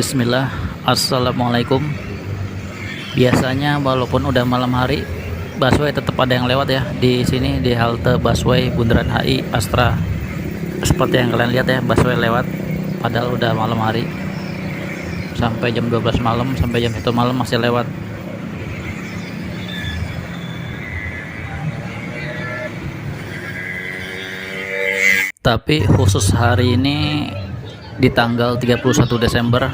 Bismillah, Assalamualaikum. Biasanya walaupun udah malam hari, busway tetap ada yang lewat ya. Di sini di halte busway Bundaran HI Astra. Seperti yang kalian lihat ya, busway lewat padahal udah malam hari. Sampai jam 12 malam, sampai jam 1 malam masih lewat. Tapi khusus hari ini di tanggal 31 Desember,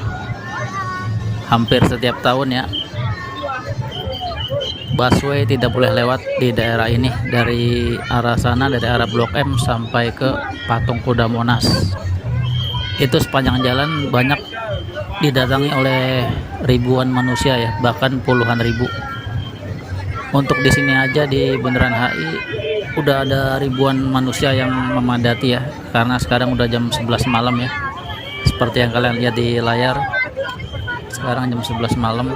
hampir setiap tahun ya, busway tidak boleh lewat di daerah ini. Dari arah sana, dari arah Blok M sampai ke Patung Kuda Monas, itu sepanjang jalan banyak didatangi oleh ribuan manusia ya, bahkan puluhan ribu. Untuk di sini aja di Bundaran HI udah ada ribuan manusia yang memadati ya, karena sekarang udah jam 11 malam ya, seperti yang kalian lihat di layar. Sekarang jam 11 malam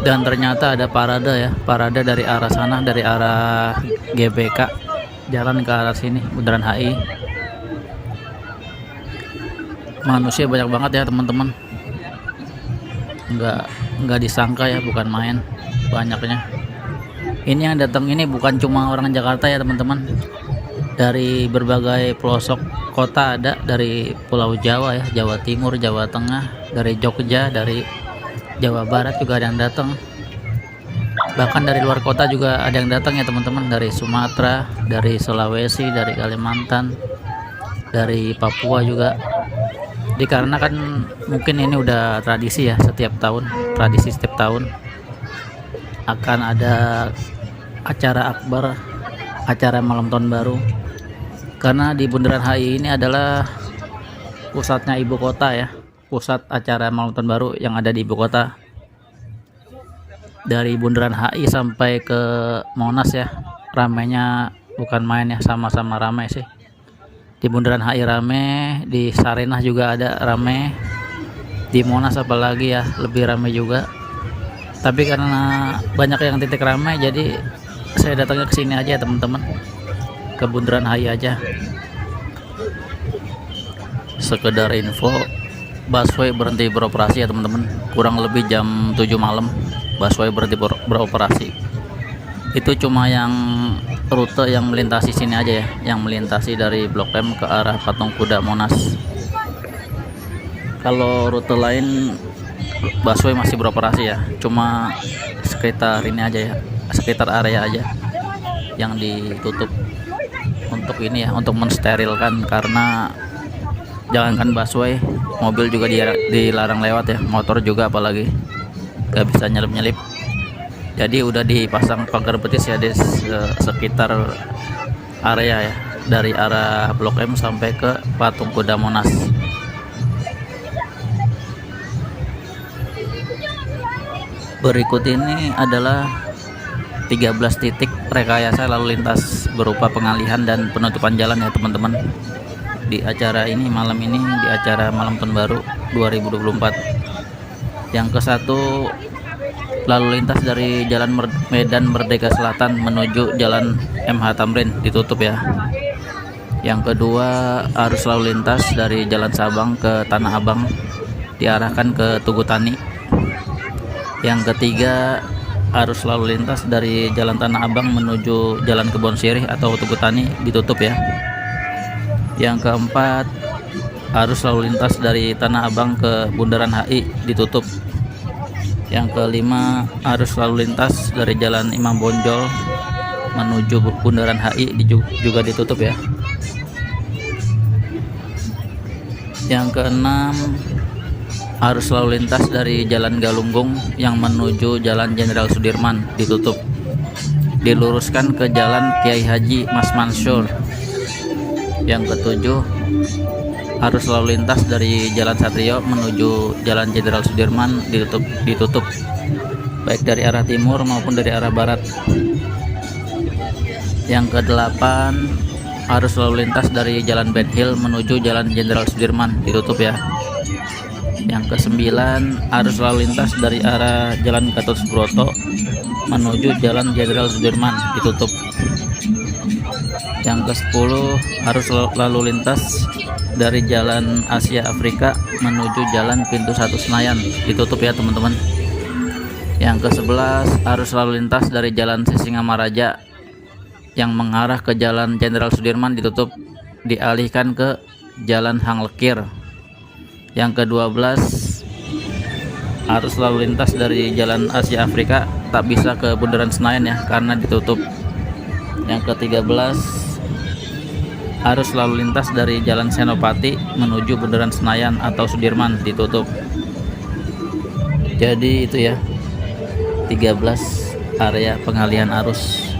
dan ternyata ada parade ya, parade dari arah sana, dari arah GBK jalan ke arah sini Bundaran HI. Manusia banyak banget ya teman-teman, nggak disangka ya, bukan main banyaknya. Ini yang datang ini bukan cuma orang Jakarta ya teman-teman, dari berbagai pelosok kota ada, dari Pulau Jawa ya, Jawa Timur, Jawa Tengah, dari Jogja, dari Jawa Barat juga ada yang datang. Bahkan dari luar kota juga ada yang datang ya teman-teman, dari Sumatera, dari Sulawesi, dari Kalimantan, dari Papua juga. Dikarenakan mungkin ini udah tradisi ya, setiap tahun, tradisi setiap tahun akan ada acara akbar, acara malam tahun baru. Karena di Bundaran HI ini adalah pusatnya ibu kota ya, pusat acara malam tahun baru yang ada di ibu kota. Dari Bundaran HI sampai ke Monas ya, ramainya bukan main ya, sama-sama ramai sih. Di Bundaran HI rame, di Sarinah juga ada rame, di Monas apalagi ya lebih rame juga. Tapi karena banyak yang titik ramai, jadi saya datangnya ke sini aja ya teman-teman, ke Bundaran HI aja. Sekedar info, busway berhenti beroperasi ya teman-teman, kurang lebih jam 7 malam busway berhenti beroperasi. Itu cuma yang rute yang melintasi sini aja ya, yang melintasi dari Blok M ke arah Patung Kuda Monas. Kalau rute lain busway masih beroperasi ya, cuma sekitar ini aja ya, sekitar area aja yang ditutup untuk ini ya, untuk mensterilkan. Karena jangankan busway, mobil juga dilarang lewat ya, motor juga apalagi, gak bisa nyelip-nyelip. Jadi udah dipasang pagar betis ya di sekitar area ya, dari arah Blok M sampai ke Patung Kuda Monas. Berikut ini adalah 13 titik rekayasa lalu lintas berupa pengalihan dan penutupan jalan ya teman-teman, di acara ini malam ini, di acara malam tahun baru 2024. Yang ke satu, lalu lintas dari Jalan Medan Merdeka Selatan menuju Jalan MH Tamrin ditutup ya. Yang kedua, arus lalu lintas dari Jalan Sabang ke Tanah Abang diarahkan ke Tugu Tani. Yang ketiga, arus lalu lintas dari Jalan Tanah Abang menuju Jalan Kebon Sirih atau Tugu Tani ditutup ya. Yang keempat, arus lalu lintas dari Tanah Abang ke Bundaran HI ditutup. Yang kelima, arus lalu lintas dari Jalan Imam Bonjol menuju Bundaran HI juga ditutup ya. Yang keenam, arus lalu lintas dari Jalan Galunggung yang menuju Jalan Jenderal Sudirman ditutup, diluruskan ke Jalan Kiai Haji Mas Mansur. Yang ketujuh, arus lalu lintas dari Jalan Satrio menuju Jalan Jenderal Sudirman ditutup baik dari arah timur maupun dari arah barat. Yang kedelapan, arus lalu lintas dari Jalan Ben Hill menuju Jalan Jenderal Sudirman ditutup ya. Yang kesembilan, arus lalu lintas dari arah Jalan Gatot Subroto menuju Jalan Jenderal Sudirman ditutup. Yang ke-10, arus lalu lintas dari Jalan Asia Afrika menuju Jalan Pintu 1 Senayan ditutup ya teman-teman. Yang ke-11 arus lalu lintas dari Jalan Sisingamaraja yang mengarah ke Jalan Jenderal Sudirman ditutup, dialihkan ke Jalan Hang Lekir. Yang ke-12 arus lalu lintas dari Jalan Asia Afrika tak bisa ke Bundaran Senayan ya karena ditutup. Yang ke-13 arus lalu lintas dari Jalan Senopati menuju Bundaran Senayan atau Sudirman ditutup. Jadi itu ya, 13 area pengalihan arus.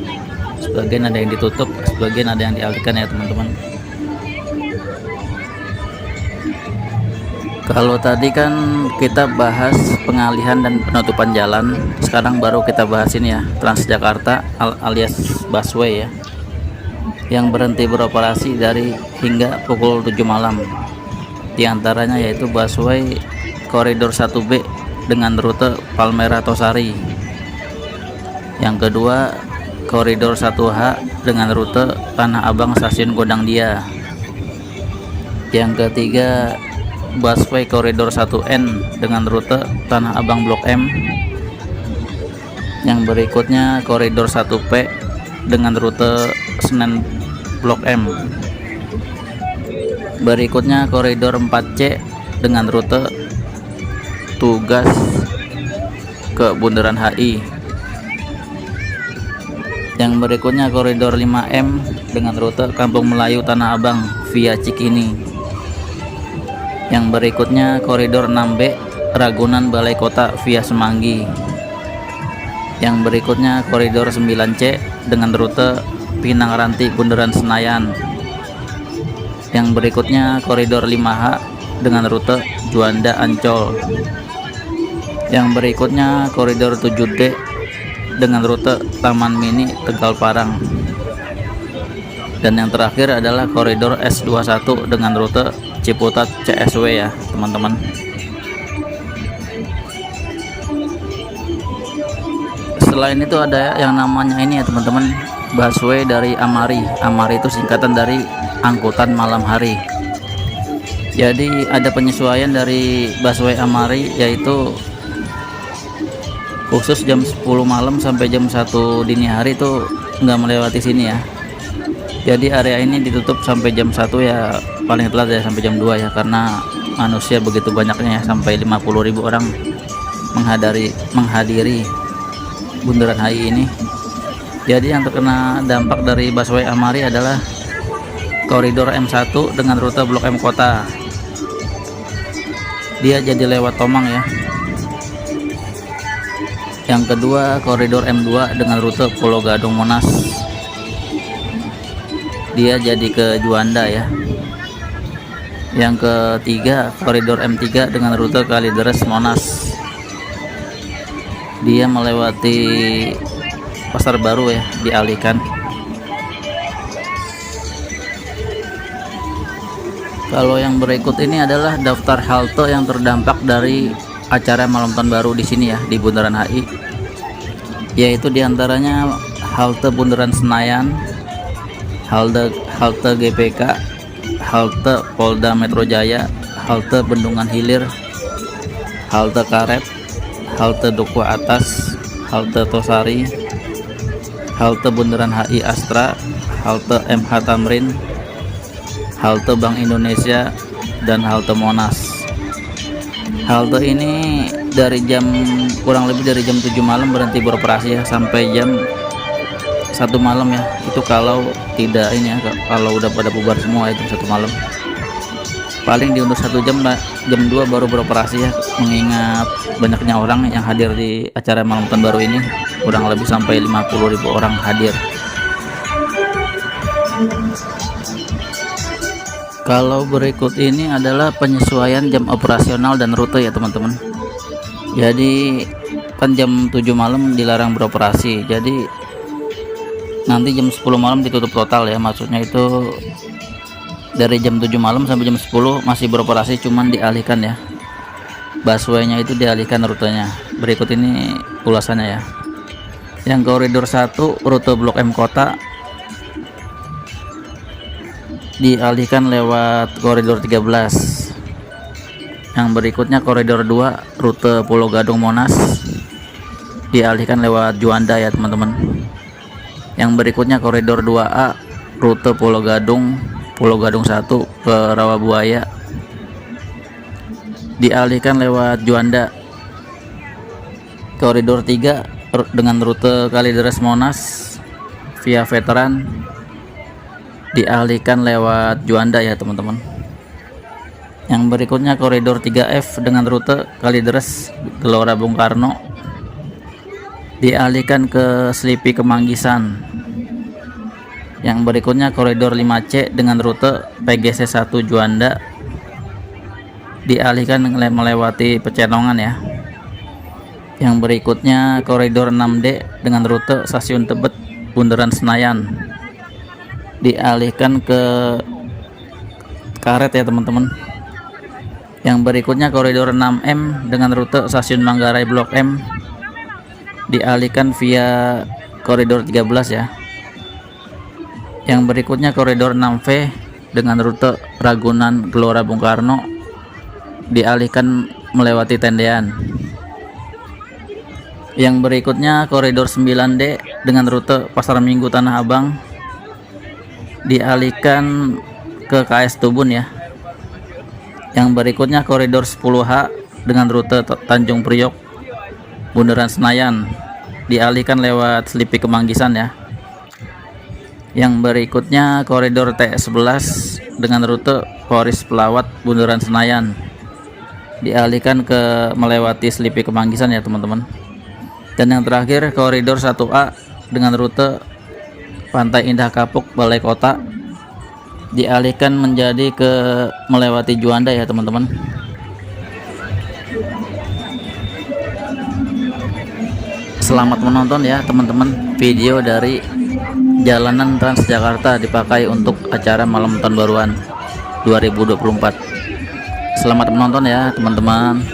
Sebagian ada yang ditutup, sebagian ada yang dialihkan ya teman-teman. Kalau tadi kan kita bahas pengalihan dan penutupan jalan, sekarang baru kita bahas ini ya, Transjakarta alias busway ya, yang berhenti beroperasi dari hingga pukul 7 malam. Di antaranya yaitu busway koridor 1B dengan rute Palmerah Tosari. Yang kedua, koridor 1H dengan rute Tanah Abang Stasiun Gondangdia. Yang ketiga, busway koridor 1N dengan rute Tanah Abang Blok M. Yang berikutnya koridor 1P dengan rute Senen Blok M. Berikutnya koridor 4C dengan rute Tugas ke Bundaran HI. Yang berikutnya koridor 5M dengan rute Kampung Melayu Tanah Abang via Cikini. Yang berikutnya koridor 6B Ragunan Balai Kota via Semanggi. Yang berikutnya koridor 9C dengan rute Pinang Ranti Bundaran Senayan. Yang berikutnya koridor 5H dengan rute Juanda Ancol. Yang berikutnya koridor 7D dengan rute Taman Mini Tegal Parang. Dan yang terakhir adalah koridor S21 dengan rute Ciputat CSW ya teman-teman. Selain itu ada yang namanya ini ya teman-teman, busway dari Amari. Amari itu singkatan dari angkutan malam hari. Jadi ada penyesuaian dari busway Amari, yaitu khusus jam 10 malam sampai jam 1 dini hari itu nggak melewati sini ya. Jadi area ini ditutup sampai jam 1 ya, paling telat ya sampai jam 2 ya, karena manusia begitu banyaknya ya, sampai 50.000 orang menghadiri Bundaran HI ini. Jadi yang terkena dampak dari busway Amari adalah koridor M1 dengan rute Blok M Kota. Dia jadi lewat Tomang ya. Yang kedua koridor M2 dengan rute Pulau Gadung Monas. Dia jadi ke Juanda ya. Yang ketiga koridor M3 dengan rute Kalideres Monas. Dia melewati Pasar Baru ya, dialihkan. Kalau yang berikut ini adalah daftar halte yang terdampak dari acara Malam Tahun Baru di sini ya, di Bundaran HI. Yaitu diantaranya halte Bundaran Senayan, halte GPK, halte Polda Metro Jaya, halte Bendungan Hilir, halte Karet, halte Duku Atas, halte Tosari, halte Bundaran HI Astra, halte MH Tamrin, halte Bank Indonesia, dan halte Monas. Halte ini dari kurang lebih dari jam 7 malam berhenti beroperasi ya, sampai jam 1 malam ya. Itu kalau tidak ini ya, kalau udah pada bubar semua itu 1 malam. Paling diundur 1 jam lah, jam 2 baru beroperasi ya, mengingat banyaknya orang yang hadir di acara Malam Tahun Baru ini, kurang lebih sampai 50.000 orang hadir. Kalau berikut ini adalah penyesuaian jam operasional dan rute ya teman-teman. Jadi kan jam 7 malam dilarang beroperasi, jadi nanti jam 10 malam ditutup total ya. Maksudnya itu dari jam 7 malam sampai jam 10 masih beroperasi, cuman dialihkan ya, busway-nya itu dialihkan rutenya. Berikut ini ulasannya ya. Yang koridor 1 rute Blok M Kota dialihkan lewat koridor 13. Yang berikutnya koridor 2 rute Pulau Gadung Monas dialihkan lewat Juanda ya teman-teman. Yang berikutnya koridor 2A rute Pulau Gadung 1 ke Rawabuaya dialihkan lewat Juanda. Koridor 3 dengan rute Kalideres Monas via Veteran dialihkan lewat Juanda ya teman-teman. Yang berikutnya koridor 3F dengan rute Kalideres Gelora Bung Karno dialihkan ke Selipi Kemanggisan. Yang berikutnya koridor 5C dengan rute PGC 1 Juanda dialihkan melewati Pecenongan ya. Yang berikutnya koridor 6D dengan rute Stasiun Tebet Bundaran Senayan dialihkan ke Karet ya teman-teman. Yang berikutnya koridor 6M dengan rute Stasiun Manggarai Blok M dialihkan via koridor 13 ya. Yang berikutnya koridor 6V dengan rute Ragunan Gelora Bung Karno dialihkan melewati Tendean. Yang berikutnya koridor 9D dengan rute Pasar Minggu Tanah Abang dialihkan ke KS Tubun ya. Yang berikutnya koridor 10H dengan rute Tanjung Priok Bundaran Senayan dialihkan lewat Selipi Kemanggisan ya. Yang berikutnya koridor T11 dengan rute Polres Pelawat Bundaran Senayan dialihkan ke melewati Selipi Kemanggisan ya teman-teman. Dan yang terakhir koridor 1A dengan rute Pantai Indah Kapuk Balai Kota dialihkan menjadi ke melewati Juanda ya teman-teman. Selamat menonton ya teman-teman video dari jalanan Transjakarta dipakai untuk acara malam tahun baruan 2024. Selamat menonton ya teman-teman.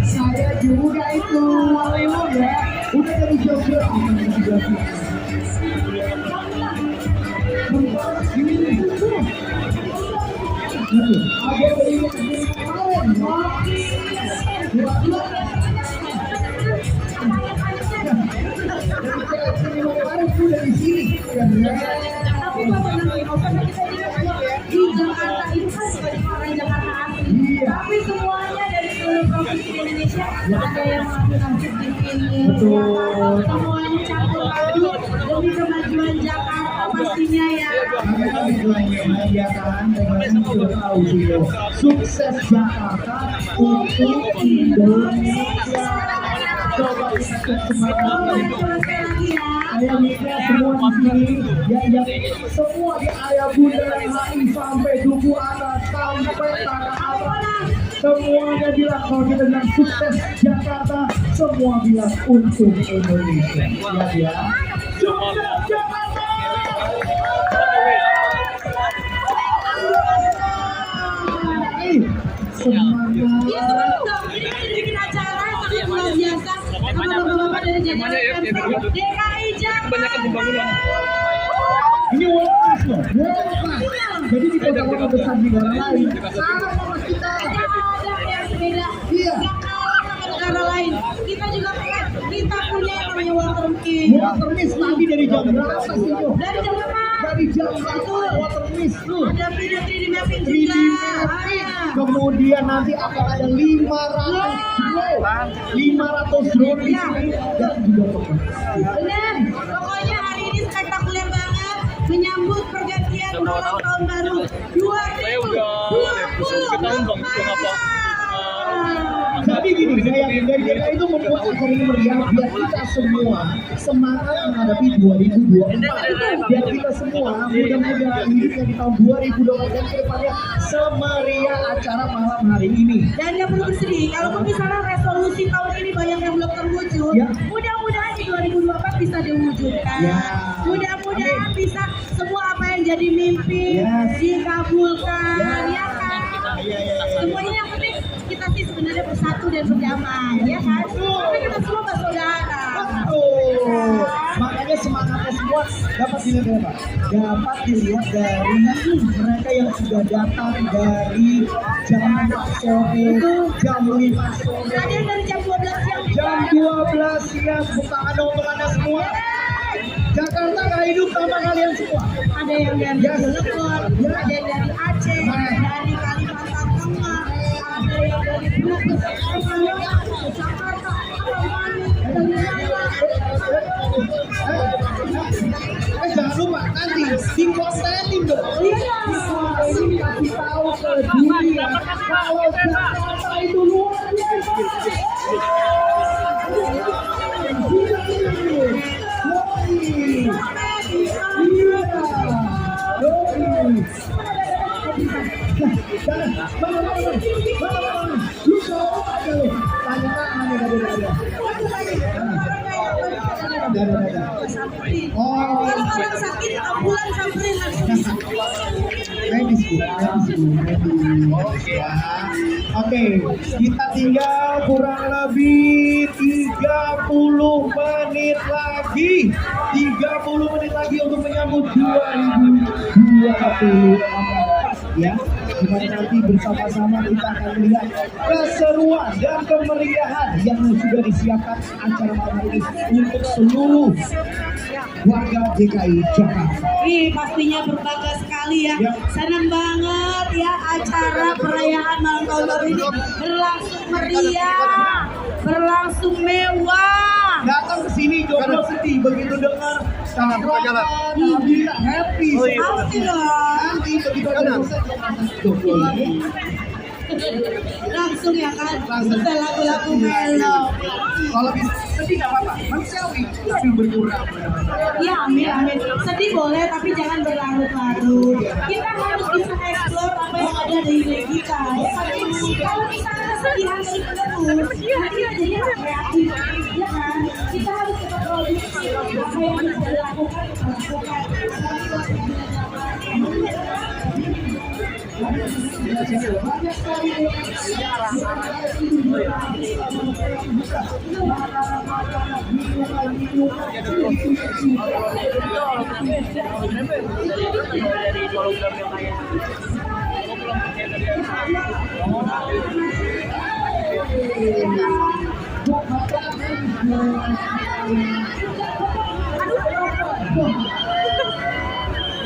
Saya juga itu udah dari Jogja. Di Jakarta itu kan sebagai orang Jakarta asli, tapi semuanya dari seluruh provinsi di Indonesia ada yang melakukan ini. Semuanya campur aduk demi kemajuan Jakarta. pastinya ya. Karena headline-nya ya kan, teman-teman sudah tahu gitu. Sukses Jakarta untuk Indonesia. Coba kita cek semangat. Ayah bunda semua di sini, ya semua di ayah bunda HI sampai duku atas sampai tanah abang. Semuanya bilang kalau kita bilang sukses Jakarta, semua bilang untuk Indonesia. Ya. Sukses Jakarta. Semangat. Iya semangat dong. Ini kan bikin acara sangat luar biasa sama bapak-bapak dari jajaran Pemprov DKI Jakarta. Ini world class loh, world class. Jadi di kota-kota besar di negara lain, sama sama kita. Ada yang beda. Iya. Yang kalah sama negara lain. Kita juga pengen. Kita punya yang namanya Water King. Water Mist tadi dari jam berapa sih itu? Dari jam berapa? Dari jam berapa? Water Mist tuh. Ada video 3D mapping 3D juga. mapping. Kemudian nanti akan ada 500 drone di sini dan juga pemain. Benar. Pokoknya hari ini spektakuler banget menyambut pergantian malam tahun baru 2020. Jadi gini, saya itu membuat acara ini meriah biar kita semua semangat menghadapi 2024. Biar kita semua mudah-mudahan hidupnya di tahun 2024 dan ke depannya semeriah acara malam hari ini. Dan yang perlu bersedih, kalau misalnya resolusi tahun ini banyak yang belum terwujud, Ya. mudah-mudahan di 2024 bisa diwujudkan. Ya. Mudah-mudahan bisa semua apa yang jadi mimpi Yes. dikabulkan, Ya. ya kan? Ya. Semuanya yang penting kita sih sebenarnya bersatu dan berdamai, ya kan? Tapi kita semua bersaudara. Betul. Makanya semangatnya semua dapat dilihat Pak. Dapat dilihat dari mereka yang sudah datang dari jam 4 sore, jam 5 sore, Ada yang dari jam 12 siang. jam 12 siang. Tepuk tangan dong untuk Anda semua. Jakarta gak hidup tanpa kalian semua. Ada yang dari Yes. Cilegon, ada yang dari Aceh, dari Kalimantan Tengah, ada yang dari Brebes, Jakarta, Jangan lupa nanti dikontenin dong. Ini dikasih tahu ke dunia kalau Jakarta itu luar biasa. Kalau orang sakit, ambulan samperin langsung. Oke, kita tinggal kurang lebih 30 menit lagi. 30 menit lagi untuk menyambut 2024 ya. Dimana nanti bersama-sama kita akan melihat keseruan dan kemeriahan yang sudah disiapkan acara malam ini untuk seluruh warga DKI Jakarta. Ih, pastinya berbangga sekali ya. Ya. Senang banget ya acara perayaan malam tahun baru ini berlangsung meriah, berlangsung mewah. Datang ke sini jomblo sedih begitu dengar tabrakan, alhamdulillah happy. Pasti dong. Nanti begitu ada urusan jomblo lagi. Langsung ya kan, Langsung. setel lagu-lagu melo. Kalau bisa sedih nggak apa-apa, manusiawi tapi berkurang. Ya amin amin. Sedih boleh tapi jangan berlarut-larut. Kita harus bisa eksplor apa yang ada di diri kita. Ya kan? Kalau misalnya kesedihan terus, nanti jadi kreatif. Ya kan? Kita harus tetap produksi apa yang bisa dilakukan, kita lakukan.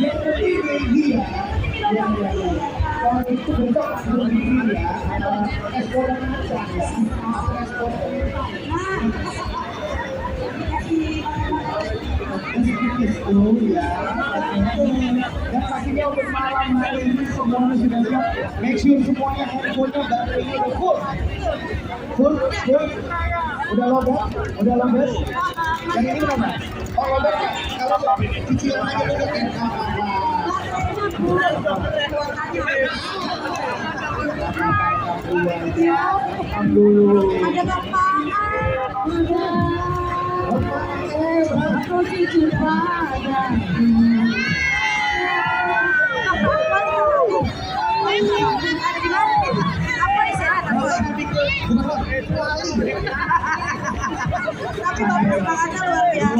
Yang penting media. Kalau itu bentuk media, ekspor dan ekspor. Itu ya. Dan pastinya untuk malam hari ini semuanya sudah siap. Make sure semuanya handphonenya baterainya udah full. Full. Udah lobet. Yang ini berapa? Oh lobet ya. Kalau cicilan aja udah kan. Ada bapak. Aku cucu pada. Ada di mana? Apa di sana? Tapi bapak semangatnya luar biasa.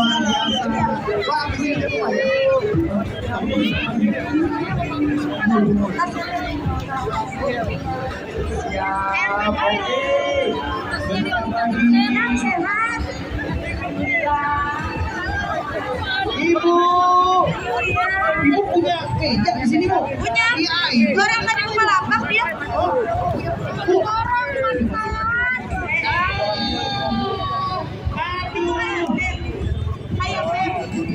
Sehat. Ibu punya meja di sini, Bu? Punya. Iya. Orang tadi mau lapak dia.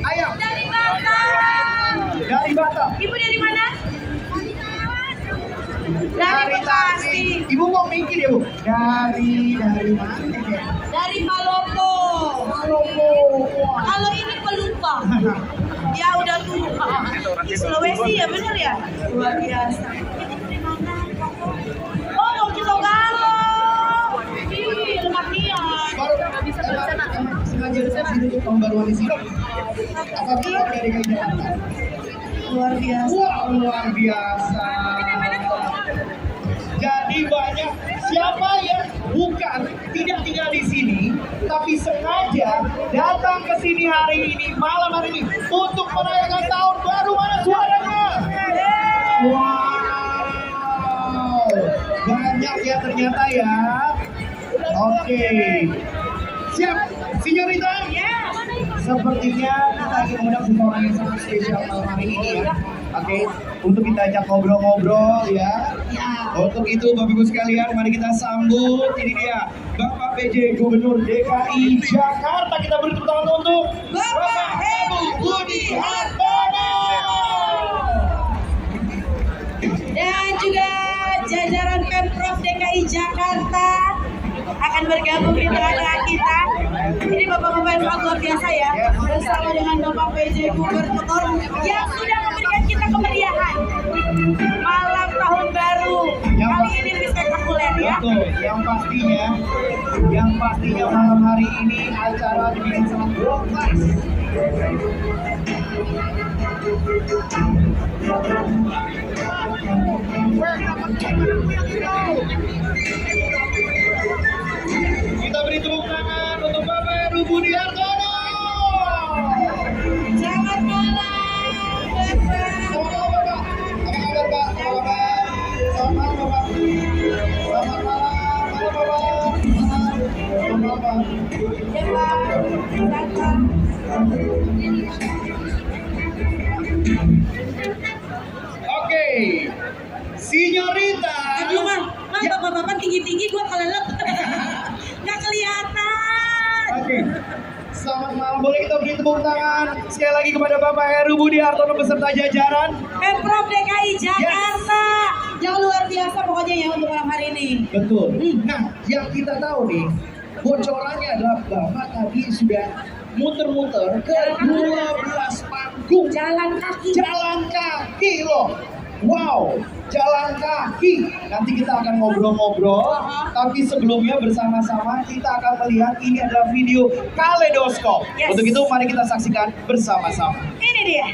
Ayam. Dari Batam. Dari Batam. Ibu dari mana? Dari Bekasi. Ibu kok mikir ya, Bu? Dari mana ya? Dari Palopo. Palopo. Wah. Kalau ini pelupa. Ya udah tua. Di Sulawesi ya benar ya? Luar biasa. Itu dari mana? Oh, mau kita galau. Ih, lemak niat. Baru bisa sengaja di sini tahun baruan di sini. Apa kita dari Jakarta? Luar biasa. Wah, luar biasa. Jadi banyak siapa yang bukan tidak tinggal di sini, tapi sengaja datang ke sini hari ini, malam hari ini untuk merayakan tahun baru. Mana suaranya? Wow, banyak ya ternyata ya. Oke, siap, Sinyorita? Sepertinya kita lagi mengundang seseorang yang sangat spesial malam hari ini ya. Oke, untuk kita ajak ngobrol-ngobrol ya. Untuk itu Bapak Ibu sekalian, mari kita sambut. Ini dia Bapak PJ Gubernur DKI Jakarta. Kita beri tepuk tangan untuk Bapak Heru Budi Hartono. Dan juga jajaran Pemprov DKI Jakarta akan bergabung di tengah-tengah kita. Ini bapak-bapak yang sangat luar biasa ya, bersama dengan Bapak PJ Gubernur yang sudah memberikan kita kemeriahan malam tahun baru. Kali ini lebih spektakuler ya. Betul, yang pastinya malam hari ini acara dibikin sangat world class. Kita beri tepuk tangan untuk Bapak Heru Budi Hartono. Selamat malam, Bapak. Selamat malam, Bapak. Apa kabar, Pak? Selamat malam, Bapak. Selamat malam, Bapak. Selamat malam. Ya, Pak. Datang. Oke, Sinyorita. Aduh, Bang. Bapak-bapak tinggi-tinggi gua kelelep. Nggak kelihatan. Oke. Selamat malam, boleh kita beri tepuk tangan sekali lagi kepada Bapak Heru Budi Hartono beserta jajaran Pemprov DKI Jakarta. Yang luar biasa pokoknya ya untuk malam hari ini. Betul. Nah, yang kita tahu nih, bocorannya adalah Bapak tadi sudah muter-muter ke 12 panggung. Jalan kaki Loh. Wow, jalan kaki. Nanti kita akan ngobrol-ngobrol, tapi sebelumnya bersama-sama kita akan melihat ini adalah video kaleidoskop. Yes. Untuk itu mari kita saksikan bersama-sama. Ini dia.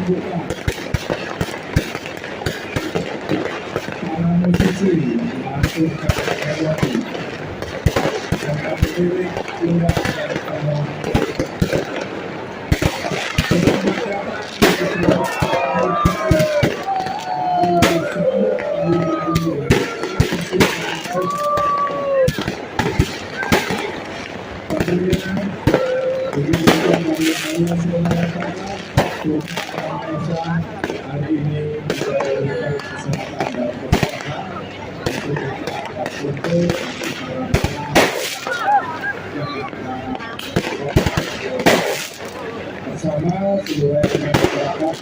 dibuka. Para musisi masuk ke kategori yang terpilih tidak hari ini bisa diberikan kesempatan dan kesempatan untuk bersama seluruh masyarakat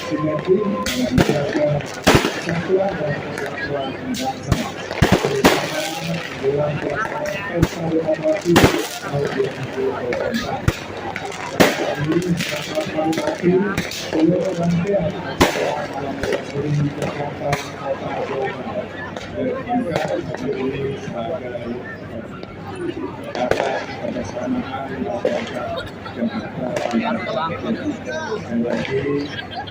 sinergi dalam menjaga persatuan dan kesatuan bangsa terutama dalam pelaksanaan pesta demokrasi tahun 2024. Ini dapat menikmati seluruh rangkaian acara malam Suri Jakarta Kota Bogor dan juga berdiri sebagai kata kebersamaan masyarakat Jakarta. Dan lagi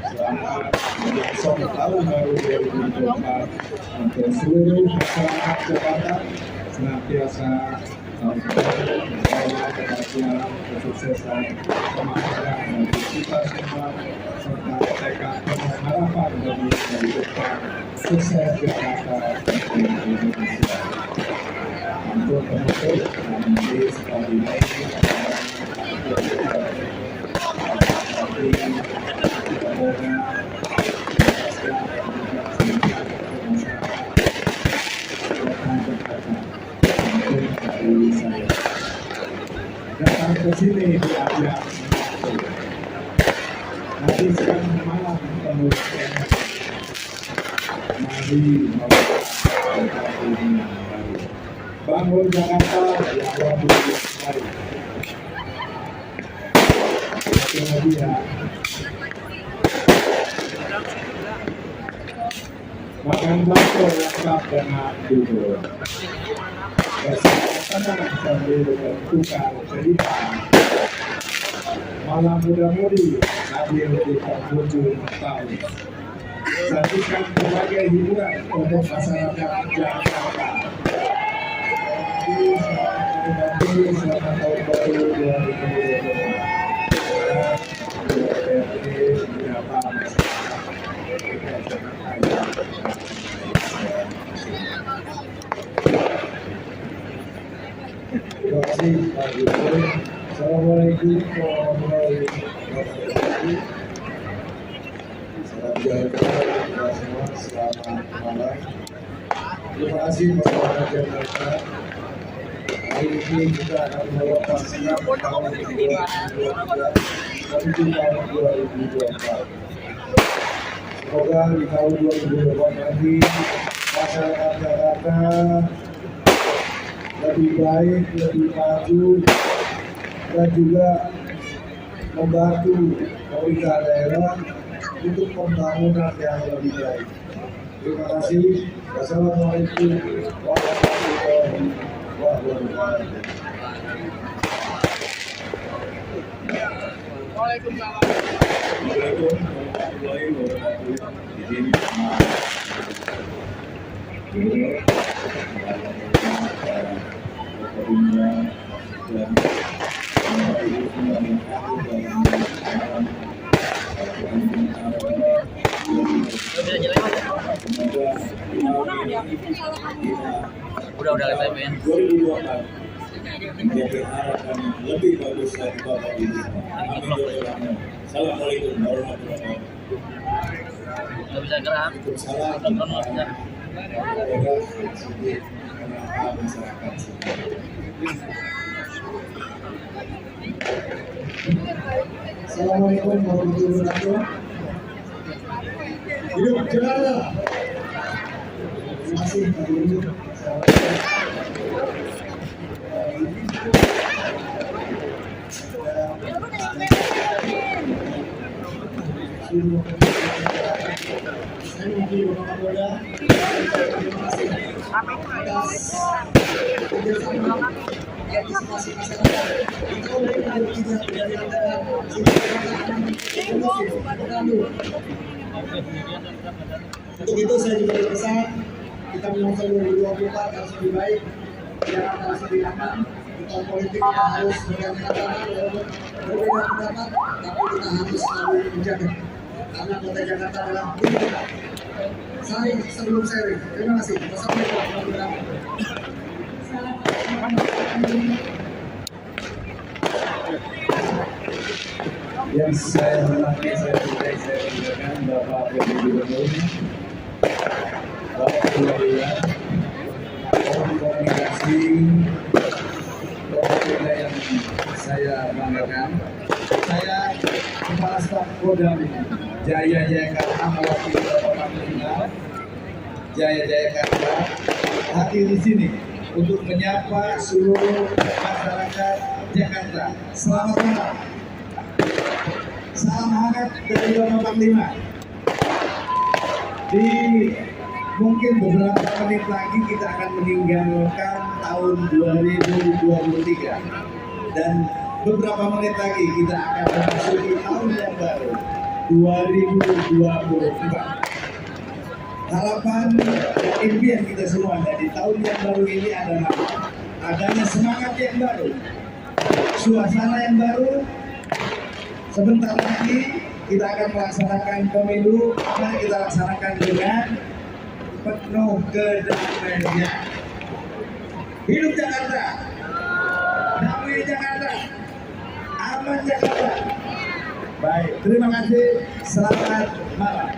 selamat menyongsong tahun baru 2024 untuk seluruh masyarakat Jakarta senantiasa kebahagiaan, kesuksesan, kemakmuran bagi kita semua serta tekad penuh harapan bagi depan sukses Jakarta dan Indonesia. Untuk penutup nanti sekali lagi datang ke sini diajak nanti sekarang malam penuh mari bangun Jakarta yang lebih baik. Kemudian makan bakso lengkap dengan bubur. Bersama sambil bertukar cerita. Malam muda-mudi hadir di penghujung tahun. Sajikan berbagai hiburan untuk masyarakat Jakarta. Selamat tahun baru 2024. Terima kasih Pak Gubernur. Assalamualaikum warahmatullahi wabarakatuh. Salam sejahtera kita semua. Selamat malam. Terima kasih masyarakat Jakarta. Hari ini kita akan melakukan siap tahun 2023 menuju tahun 2024. Semoga di tahun 2024 nanti masyarakat Jakarta lebih baik, lebih maju, dan juga membantu pemerintah daerah untuk pembangunan yang lebih baik. Terima kasih. Wassalamualaikum warahmatullahi wabarakatuh. Waalaikumsalam warahmatullahi wabarakatuh. Izin udah lepein. 2024 menjadi harapan lebih bagus dari Bapak Ibu. Amin. Assalamualaikum warahmatullahi wabarakatuh. Nggak bisa gerak. Salam kepada masyarakat. Assalamualaikum warahmatullahi wabarakatuh. Hidup Jakarta. Terima kasih Pak Gubernur. antisipasi masyarakat. Jika tidak dari Anda, silakan lalu. Untuk itu saya juga berpesan, kita menyongsong 2024 harus lebih baik, jangan harus lebih aman. Di tahun politik kita harus berganti-ganti walaupun berbeda pendapat, tapi kita harus selalu menjaga. Karena kota Jakarta adalah milik kita. Saling sebelum sharing. Terima kasih. Wassalamualaikum warahmatullahi wabarakatuh. Yang saya hormati, saya berikan Bapak Wakil Gubernur, Bapak Perwakilan, komunikasi, Bapak yang saya banggakan. Saya Kepala Staf Kodam Jaya Jayakarta mewakili Bapak Panglima Jaya Jayakarta hadir di sini untuk menyapa seluruh masyarakat Jakarta. Selamat malam. Salam hangat dari Bapak Panglima. Di mungkin beberapa menit lagi kita akan meninggalkan tahun 2023 dan beberapa menit lagi kita akan memasuki tahun yang baru 2024. Harapan dan impian kita semuanya di tahun yang baru ini adalah adanya semangat yang baru, suasana yang baru. Sebentar lagi kita akan melaksanakan pemilu, mari kita laksanakan dengan penuh kedamaian. Hidup Jakarta, damai Jakarta, aman Jakarta. Baik, terima kasih. Selamat malam.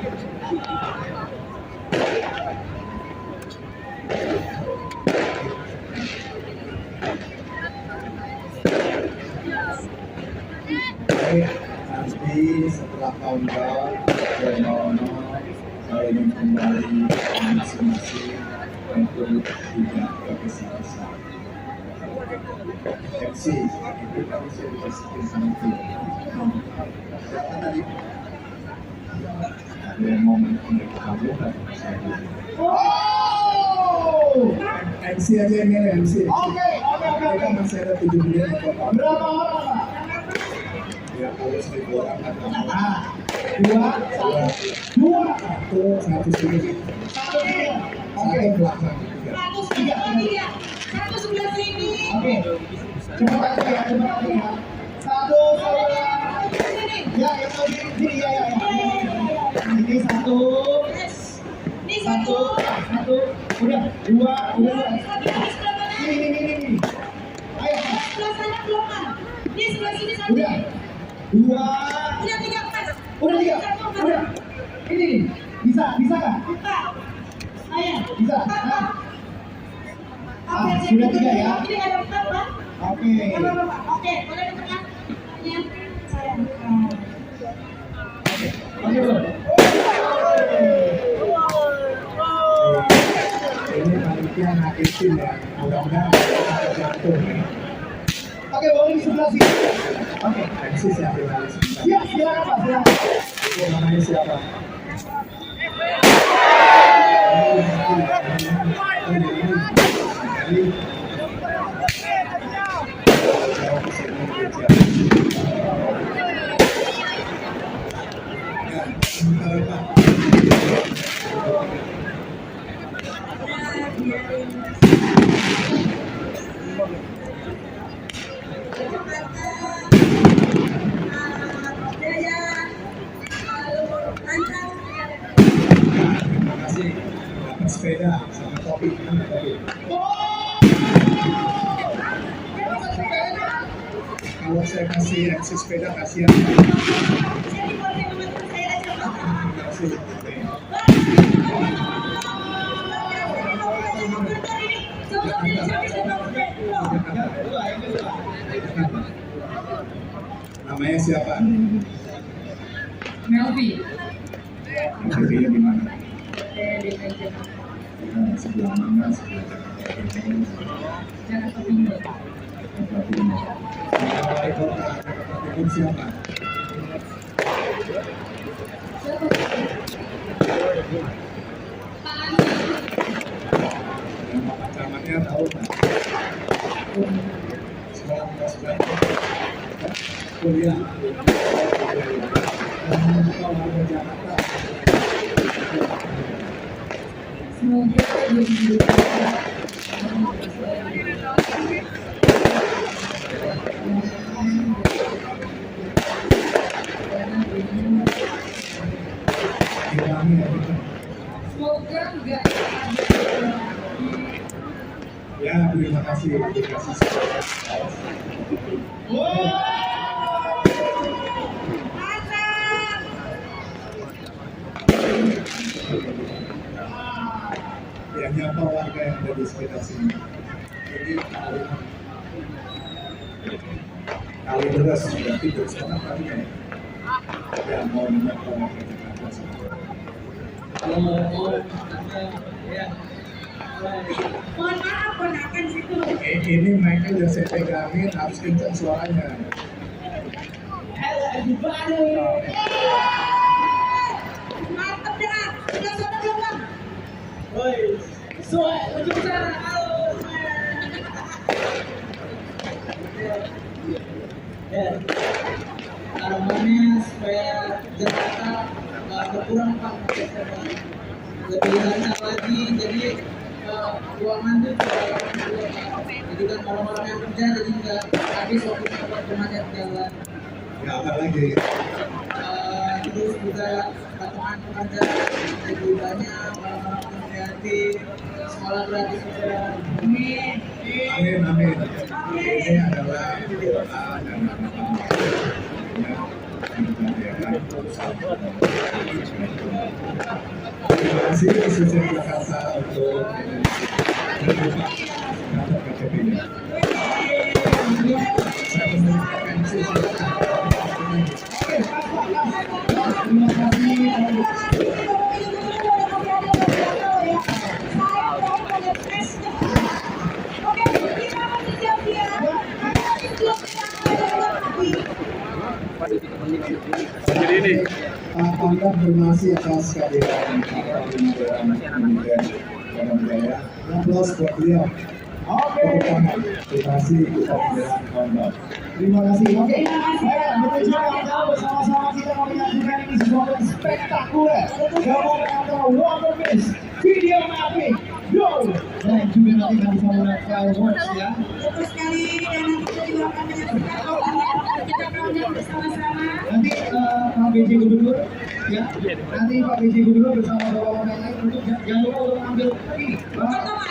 Baik, nanti setelah countdown saya mohon saya ingin kembali masing-masing untuk tidak tergesa-gesa. MC itu tadi saya dikasih sama itu. Siapa tadi? Ada yang mau mengetahui saya. Oh, MC aja yang ini MC. Oke. Kita masih ada 7 menit. Berapa orang? Ya, boleh 1.000 orang. Satu sedikit. Oke, belakang. Satu sebelah sini. Oke. Coba lagi ya. Satu, ya, yang ini ya. Ini satu. Ini satu. Udah, dua. Ini. Ayo. Sebelah sana belum kan? Ini sebelah sini satu. Udah. Dua. Udah 3 kan? Udah 3. Udah. Ini. Bisa kan? Buka. Ayo. Bisa. Sudah 3 ya. Ini ada 4 Pak. Oke. Oke, boleh di tengah. Ini saya buka. Oke, bro. Ini panitia ngakitin ya. Mudah-mudahan jatuh. Oke, boleh di sebelah sini. Oke, MC siapa yang siap, silakan Pak. Oke, namanya siapa? Sepeda sama topi. Kalau saya kasih aksi sepeda kasihan. Namanya siapa? Melvi. Melvi di mana? Di meja. Sebelah mana? Sebelah Jakarta Timur. Jakarta Timur. Wali kota Jakarta Timur siapa? Pak Andi. Yang Pak Camatnya tahu nggak? kuliah. Dan kalau warga Jakarta, Semoga 2023 kami semoga enggak ya terima kasih. Ya nyapa warga yang ada di sekitar sini. Jadi kali deras berarti dari sekarang kalinya ya mau menyapa warga Jakarta semua. mohon maaf ponakan situ. Ini mic-nya udah saya pegangin, harus kencang suaranya. Hello everybody. Mantap dah. Udah sana belum bang? Woi, soal ujung sana. Harapannya supaya Jakarta berkurang Pak, lebih lancar lagi. Jadi keuangan tuh jadi kan orang-orang yang kerja jadi nggak habis waktu tempat macet jalan. Ya apa lagi? Terus juga lapangan pekerjaan lebih banyak, orang-orang yang kreatif, sekolah gratis juga. Amin, amin. Ini adalah doa dan terima kasih khususnya Jakarta untuk KTP-nya. Saya mengucapkan Terima kasih. Apakah terima kasih atas kehadiran Bapak Kementerian Jaya. Aplaus buat beliau. Oke. Terima kasih kepada kawan-kawan. Terima kasih. Oke. Menuju anda bersama-sama kita menyaksikan ini sebuah yang spektakuler. Gabungan antara Wonder Miss, video mapping, go, dan juga nanti kami bisa melihat fireworks ya. Betul sekali dan nanti kita juga akan menyaksikan kita countdown bersama-sama. Nanti Pak BJ Gubernur ya. Nanti Pak BJ Gubernur bersama bapak-bapak yang lain untuk jangan lupa untuk ambil ini. Bersama-sama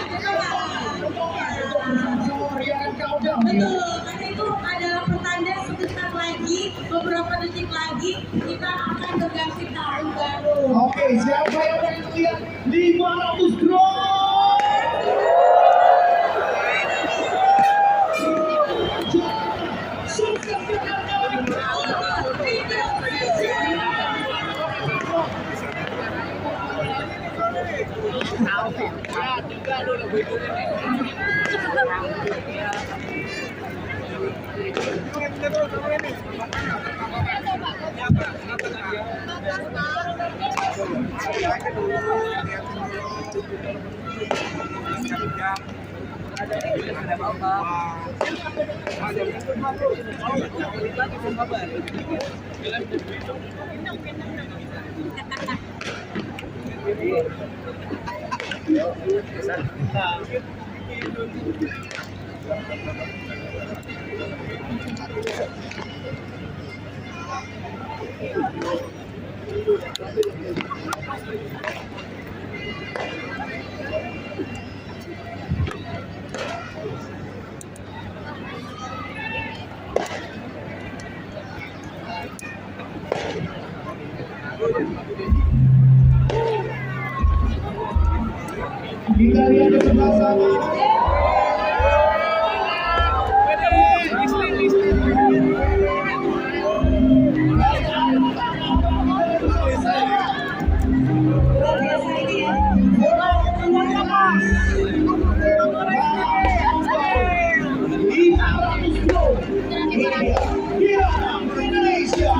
meriahkan countdown ya. Betul, karena itu adalah pertanda sebentar lagi, beberapa detik lagi kita akan berganti tahun baru. Oke, siapa yang pengen lihat 500 drone? Sukses Jakarta! Kita lihat di sebelah sana. Luar biasa ini ya. Indonesia.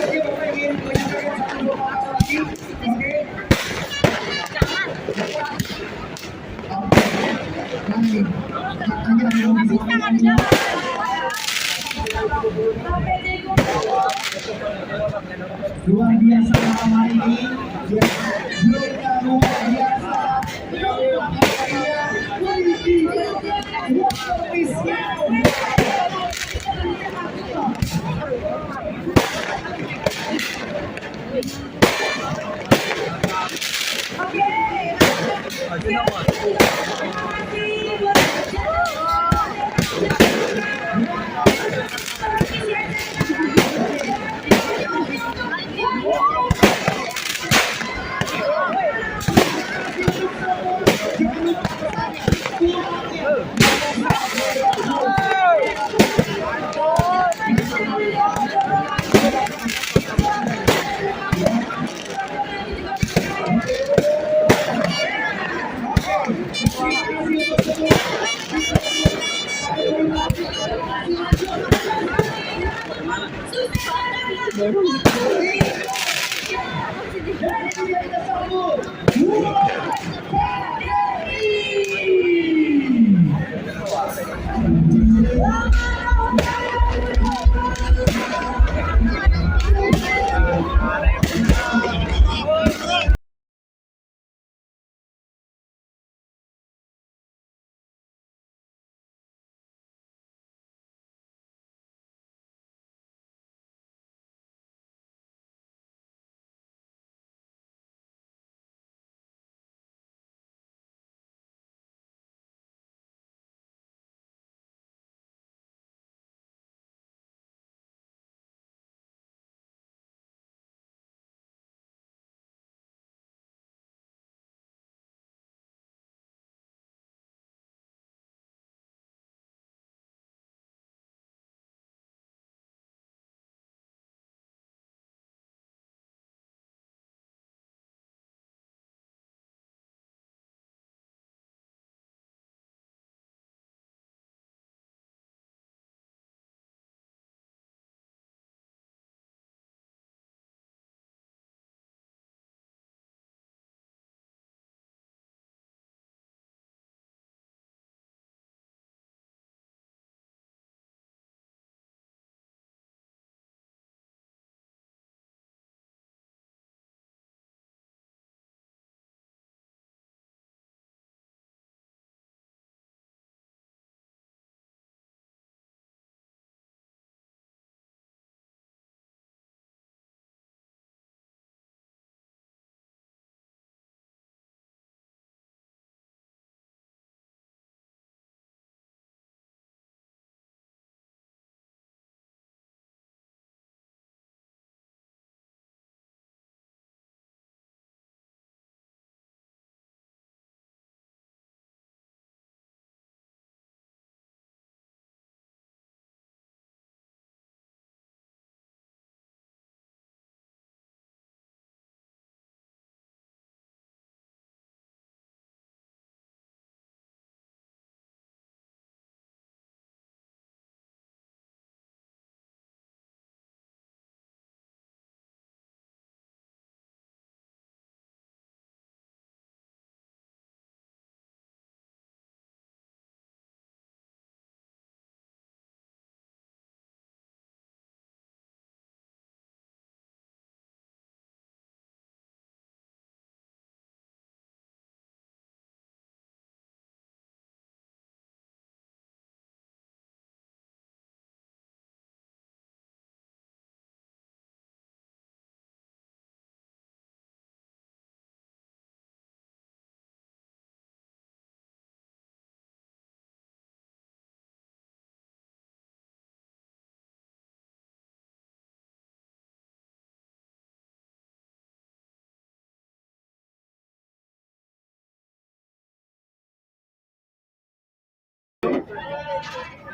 Oke, Bapak ingin menyampaikan satu dua kata lagi? Oke. Oke. Baik. Katanya mau disampaikan. Luar biasa malam hari ini. Ya, mereka luar biasa. Luar biasa.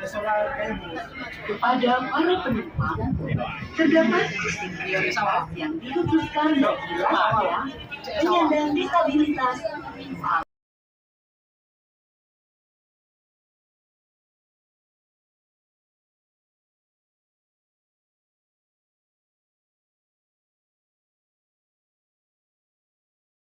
Kepada para penumpang, terdapat sistem prioritas yang dikhususkan bagi lansia, penyandang disabilitas,